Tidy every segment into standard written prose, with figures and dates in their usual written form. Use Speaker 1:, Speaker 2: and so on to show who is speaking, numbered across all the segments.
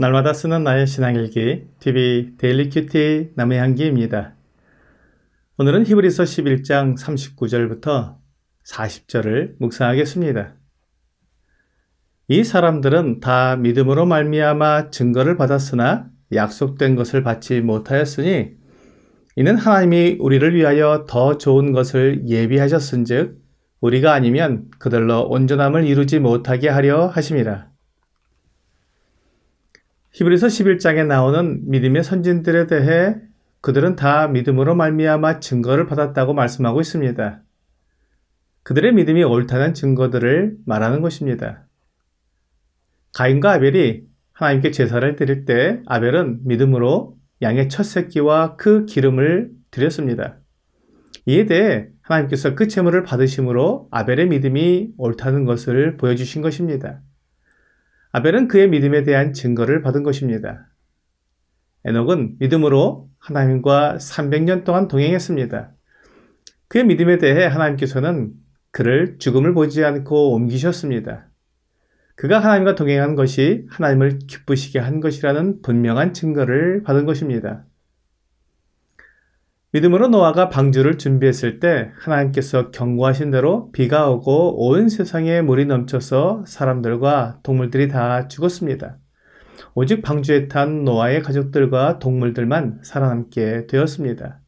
Speaker 1: 날마다 쓰는 나의 신앙일기 TV 데일리 큐티 남해향기입니다. 오늘은 히브리서 11장 39절부터 40절을 묵상하겠습니다. 이 사람들은 다 믿음으로 말미암아 증거를 받았으나 약속된 것을 받지 못하였으니 이는 하나님이 우리를 위하여 더 좋은 것을 예비하셨은즉 우리가 아니면 그들로 온전함을 이루지 못하게 하려 하심이라. 히브리서 11장에 나오는 믿음의 선진들에 대해 그들은 다 믿음으로 말미암아 증거를 받았다고 말씀하고 있습니다. 그들의 믿음이 옳다는 증거들을 말하는 것입니다. 가인과 아벨이 하나님께 제사를 드릴 때 아벨은 믿음으로 양의 첫 새끼와 그 기름을 드렸습니다. 이에 대해 하나님께서 그 제물을 받으심으로 아벨의 믿음이 옳다는 것을 보여주신 것입니다. 아벨은 그의 믿음에 대한 증거를 받은 것입니다. 에녹은 믿음으로 하나님과 300년 동안 동행했습니다. 그의 믿음에 대해 하나님께서는 그를 죽음을 보지 않고 옮기셨습니다. 그가 하나님과 동행한 것이 하나님을 기쁘시게 한 것이라는 분명한 증거를 받은 것입니다. 믿음으로 노아가 방주를 준비했을 때 하나님께서 경고하신 대로 비가 오고 온 세상에 물이 넘쳐서 사람들과 동물들이 다 죽었습니다. 오직 방주에 탄 노아의 가족들과 동물들만 살아남게 되었습니다.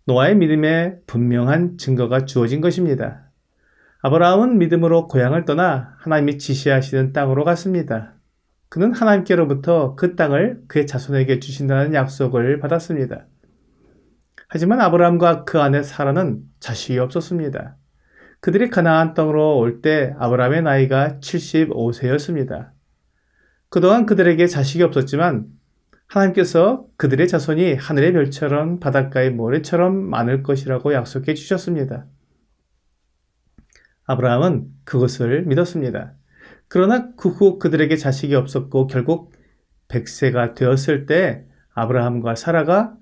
Speaker 1: 노아의 믿음에 분명한 증거가 주어진 것입니다. 아브라함은 믿음으로 고향을 떠나 하나님이 지시하시는 땅으로 갔습니다. 그는 하나님께로부터 그 땅을 그의 자손에게 주신다는 약속을 받았습니다. 하지만 아브라함과 그 아내 사라는 자식이 없었습니다. 그들이 가나안 땅으로 올 때 아브라함의 나이가 75세였습니다. 그동안 그들에게 자식이 없었지만 하나님께서 그들의 자손이 하늘의 별처럼 바닷가의 모래처럼 많을 것이라고 약속해 주셨습니다. 아브라함은 그것을 믿었습니다. 그러나 그 후 그들에게 자식이 없었고 결국 100세가 되었을 때 아브라함과 사라가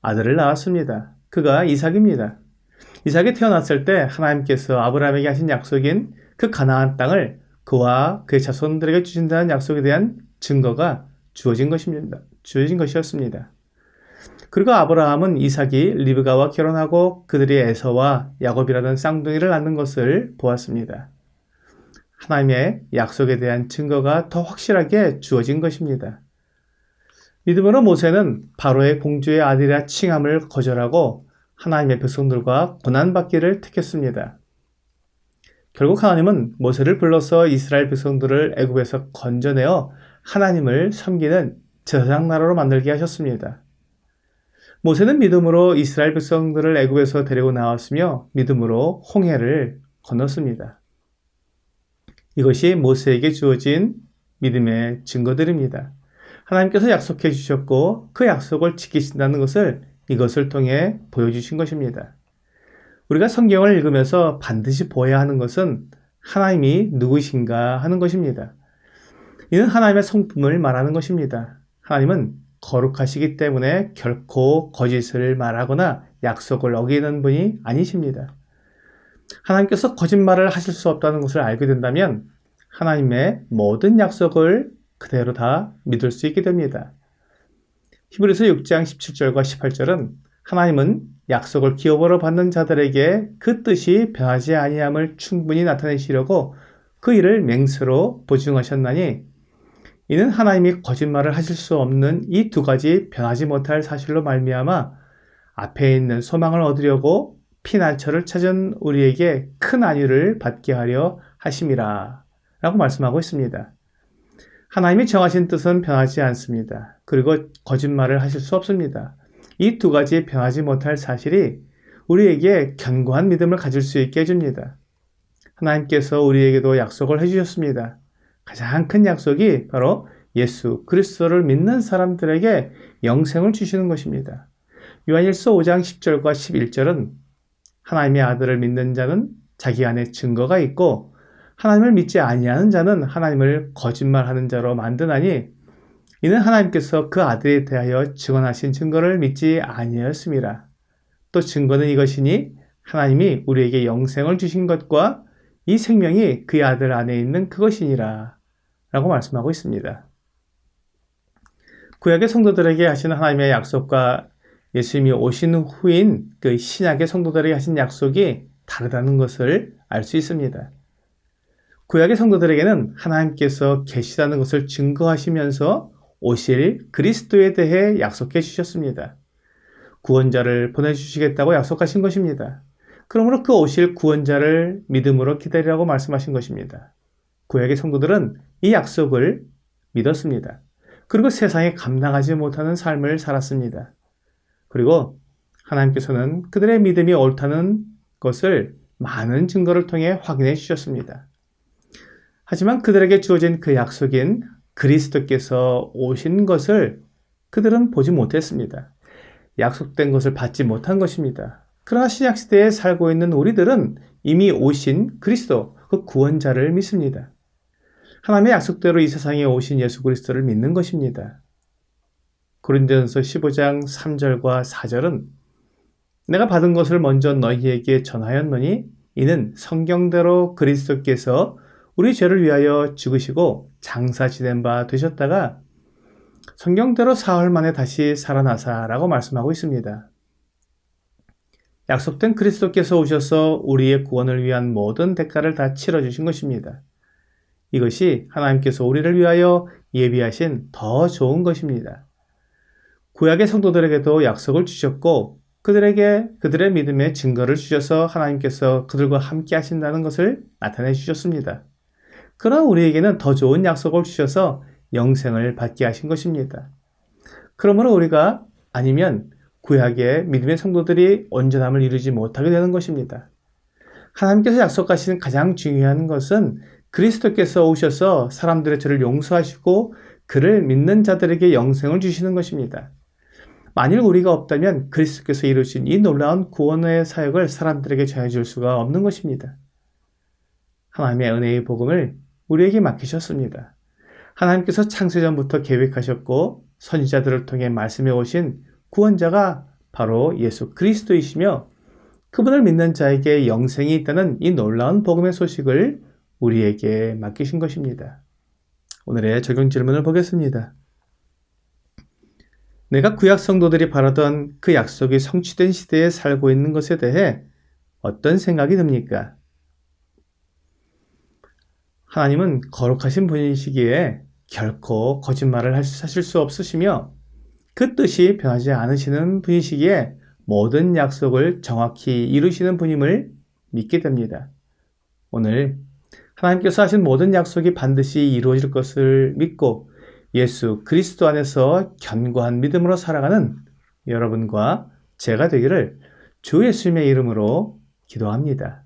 Speaker 1: 아들을 낳았습니다. 그가 이삭입니다. 이삭이 태어났을 때 하나님께서 아브라함에게 하신 약속인 그 가나안 땅을 그와 그의 자손들에게 주신다는 약속에 대한 증거가 주어진 것이었습니다. 그리고 아브라함은 이삭이 리브가와 결혼하고 그들이 에서와 야곱이라는 쌍둥이를 낳는 것을 보았습니다. 하나님의 약속에 대한 증거가 더 확실하게 주어진 것입니다. 믿음으로 모세는 바로의 공주의 아들이라 칭함을 거절하고 하나님의 백성들과 고난받기를 택했습니다. 결국 하나님은 모세를 불러서 이스라엘 백성들을 애굽에서 건져내어 하나님을 섬기는 제사장 나라로 만들게 하셨습니다. 모세는 믿음으로 이스라엘 백성들을 애굽에서 데리고 나왔으며 믿음으로 홍해를 건넜습니다. 이것이 모세에게 주어진 믿음의 증거들입니다. 하나님께서 약속해 주셨고 그 약속을 지키신다는 것을 이것을 통해 보여주신 것입니다. 우리가 성경을 읽으면서 반드시 보아야 하는 것은 하나님이 누구신가 하는 것입니다. 이는 하나님의 성품을 말하는 것입니다. 하나님은 거룩하시기 때문에 결코 거짓을 말하거나 약속을 어기는 분이 아니십니다. 하나님께서 거짓말을 하실 수 없다는 것을 알게 된다면 하나님의 모든 약속을 그대로 다 믿을 수 있게 됩니다. 히브리서 6장 17절과 18절은 하나님은 약속을 기업으로 받는 자들에게 그 뜻이 변하지 아니함을 충분히 나타내시려고 그 일을 맹세로 보증하셨나니 이는 하나님이 거짓말을 하실 수 없는 이 두 가지 변하지 못할 사실로 말미암아 앞에 있는 소망을 얻으려고 피난처를 찾은 우리에게 큰 안위를 받게 하려 하심이라 라고 말씀하고 있습니다. 하나님이 정하신 뜻은 변하지 않습니다. 그리고 거짓말을 하실 수 없습니다. 이 두 가지 변하지 못할 사실이 우리에게 견고한 믿음을 가질 수 있게 해줍니다. 하나님께서 우리에게도 약속을 해주셨습니다. 가장 큰 약속이 바로 예수 그리스도를 믿는 사람들에게 영생을 주시는 것입니다. 요한일서 5장 10절과 11절은 하나님의 아들을 믿는 자는 자기 안에 증거가 있고 하나님을 믿지 아니하는 자는 하나님을 거짓말하는 자로 만드나니 이는 하나님께서 그 아들에 대하여 증언하신 증거를 믿지 아니하였습니다. 또 증거는 이것이니 하나님이 우리에게 영생을 주신 것과 이 생명이 그의 아들 안에 있는 그것이니라 라고 말씀하고 있습니다. 구약의 성도들에게 하신 하나님의 약속과 예수님이 오신 후인 그 신약의 성도들에게 하신 약속이 다르다는 것을 알 수 있습니다. 구약의 성도들에게는 하나님께서 계시다는 것을 증거하시면서 오실 그리스도에 대해 약속해 주셨습니다. 구원자를 보내주시겠다고 약속하신 것입니다. 그러므로 그 오실 구원자를 믿음으로 기다리라고 말씀하신 것입니다. 구약의 성도들은 이 약속을 믿었습니다. 그리고 세상에 감당하지 못하는 삶을 살았습니다. 그리고 하나님께서는 그들의 믿음이 옳다는 것을 많은 증거를 통해 확인해 주셨습니다. 하지만 그들에게 주어진 그 약속인 그리스도께서 오신 것을 그들은 보지 못했습니다. 약속된 것을 받지 못한 것입니다. 그러나 신약시대에 살고 있는 우리들은 이미 오신 그리스도, 그 구원자를 믿습니다. 하나님의 약속대로 이 세상에 오신 예수 그리스도를 믿는 것입니다. 고린도전서 15장 3절과 4절은 내가 받은 것을 먼저 너희에게 전하였노니 이는 성경대로 그리스도께서 우리 죄를 위하여 죽으시고 장사 지낸 바 되셨다가 성경대로 사흘 만에 다시 살아나사라고 말씀하고 있습니다. 약속된 그리스도께서 오셔서 우리의 구원을 위한 모든 대가를 다 치러주신 것입니다. 이것이 하나님께서 우리를 위하여 예비하신 더 좋은 것입니다. 구약의 성도들에게도 약속을 주셨고 그들에게 그들의 믿음의 증거를 주셔서 하나님께서 그들과 함께 하신다는 것을 나타내 주셨습니다. 그러나 우리에게는 더 좋은 약속을 주셔서 영생을 받게 하신 것입니다. 그러므로 우리가 아니면 구약의 믿음의 성도들이 온전함을 이루지 못하게 되는 것입니다. 하나님께서 약속하신 가장 중요한 것은 그리스도께서 오셔서 사람들의 죄를 용서하시고 그를 믿는 자들에게 영생을 주시는 것입니다. 만일 우리가 없다면 그리스도께서 이루신 이 놀라운 구원의 사역을 사람들에게 전해줄 수가 없는 것입니다. 하나님의 은혜의 복음을 우리에게 맡기셨습니다. 하나님께서 창세전부터 계획하셨고 선지자들을 통해 말씀해 오신 구원자가 바로 예수 그리스도이시며 그분을 믿는 자에게 영생이 있다는 이 놀라운 복음의 소식을 우리에게 맡기신 것입니다. 오늘의 적용 질문을 보겠습니다. 내가 구약 성도들이 바라던 그 약속이 성취된 시대에 살고 있는 것에 대해 어떤 생각이 듭니까? 하나님은 거룩하신 분이시기에 결코 거짓말을 하실 수 없으시며 그 뜻이 변하지 않으시는 분이시기에 모든 약속을 정확히 이루시는 분임을 믿게 됩니다. 오늘 하나님께서 하신 모든 약속이 반드시 이루어질 것을 믿고 예수 그리스도 안에서 견고한 믿음으로 살아가는 여러분과 제가 되기를 주 예수님의 이름으로 기도합니다.